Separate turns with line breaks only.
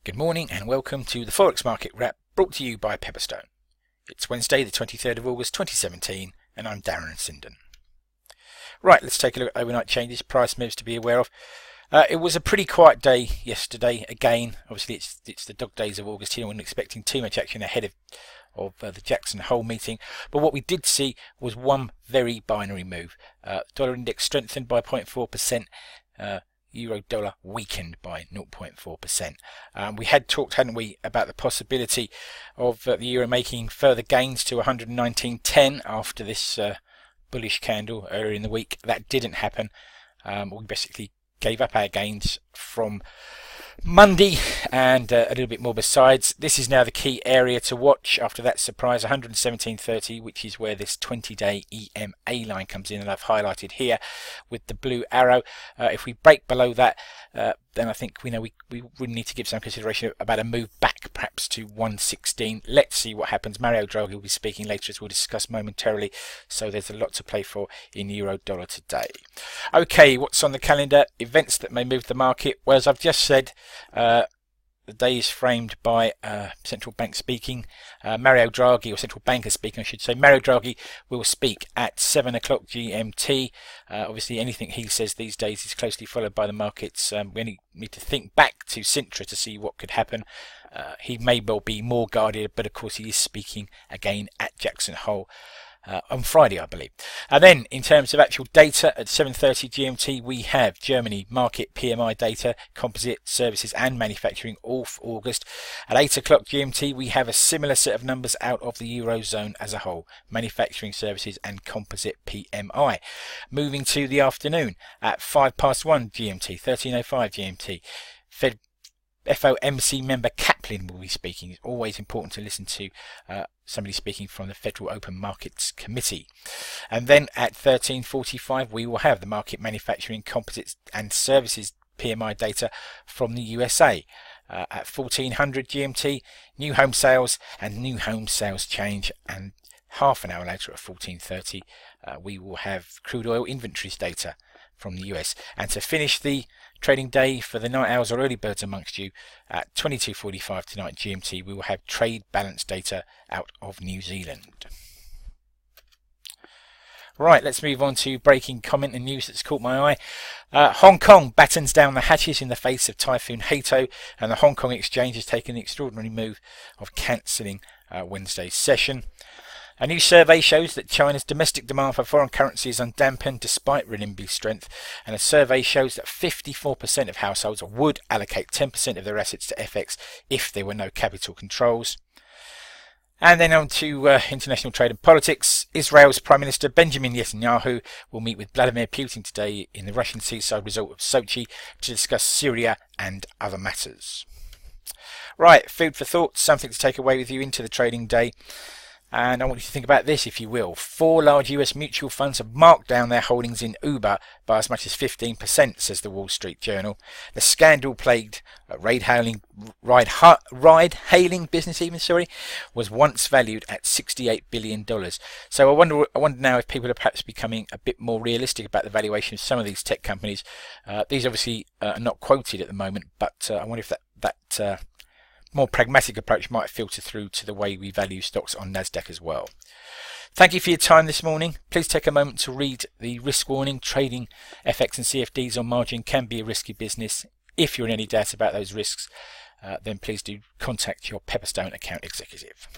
Good morning and welcome to the Forex Market Wrap brought to you by Pepperstone. It's Wednesday the 23rd of August 2017 and I'm Darren Sinden. Right, let's take a look at overnight changes, price moves to be aware of. It was a pretty quiet day yesterday. Again, obviously it's the dog days of August here. I wasn't expecting too much action ahead of the Jackson Hole meeting. But what we did see was one very binary move. Dollar index strengthened by 0.4%. Euro dollar weakened by 0.4%. We had talked, hadn't we, about the possibility of the euro making further gains to 119.10 after this bullish candle earlier in the week. That didn't happen. We basically gave up our gains from Monday and a little bit more besides. This is now the key area to watch after that surprise 117.30, which is where this 20-day EMA line comes in, and I've highlighted here with the blue arrow. If we break below that, then I think we would need to give some consideration about a move back perhaps to 116. Let's see what happens. Mario Draghi will be speaking later, as we'll discuss momentarily, so there's a lot to play for in euro dollar today. Okay, what's on the calendar? Events that may move the market. Well, as I've just said, the day is framed by central bank speaking. Mario Draghi, or central banker speaking I should say, Mario Draghi will speak at 7 o'clock GMT. Obviously anything he says these days is closely followed by the markets. We only need to think back to Sintra to see what could happen. He may well be more guarded, but of course he is speaking again at Jackson Hole on Friday, I believe. And then in terms of actual data at 7:30 GMT, we have Germany market PMI data, composite, services and manufacturing all for August. At 8 o'clock GMT, we have a similar set of numbers out of the Eurozone as a whole, manufacturing, services and composite PMI. Moving to the afternoon at 1:05 GMT, 13:05 GMT, FOMC member Kaplan will be speaking. It's always important to listen to somebody speaking from the Federal Open Markets Committee. And then at 13:45 we will have the market manufacturing, composites and services PMI data from the USA. At 1400 GMT, new home sales and new home sales change, and half an hour later at 14:30 we will have crude oil inventories data from the US. And to finish the trading day for the night owls or early birds amongst you, at 22:45 tonight GMT, we will have trade balance data out of New Zealand. Right, let's move on to breaking comment and news that's caught my eye. Hong Kong battens down the hatches in the face of Typhoon Hato, and the Hong Kong Exchange has taken the extraordinary move of cancelling Wednesday's session. A new survey shows that China's domestic demand for foreign currency is undampened despite renminbi strength, and a survey shows that 54% of households would allocate 10% of their assets to FX if there were no capital controls. And then on to international trade and politics. Israel's Prime Minister Benjamin Netanyahu will meet with Vladimir Putin today in the Russian seaside resort of Sochi to discuss Syria and other matters. Right, food for thought, something to take away with you into the trading day. And I want you to think about this, if you will. 4 large US mutual funds have marked down their holdings in Uber by as much as 15%, says the Wall Street Journal. The scandal-plagued ride-hailing business was once valued at $68 billion. So I wonder now if people are perhaps becoming a bit more realistic about the valuation of some of these tech companies. These obviously are not quoted at the moment, but I wonder if that more pragmatic approach might filter through to the way we value stocks on Nasdaq as well. Thank you for your time this morning. Please take a moment to read the risk warning. Trading FX and CFDs on margin can be a risky business. If you're in any doubt about those risks, then please do contact your Pepperstone account executive.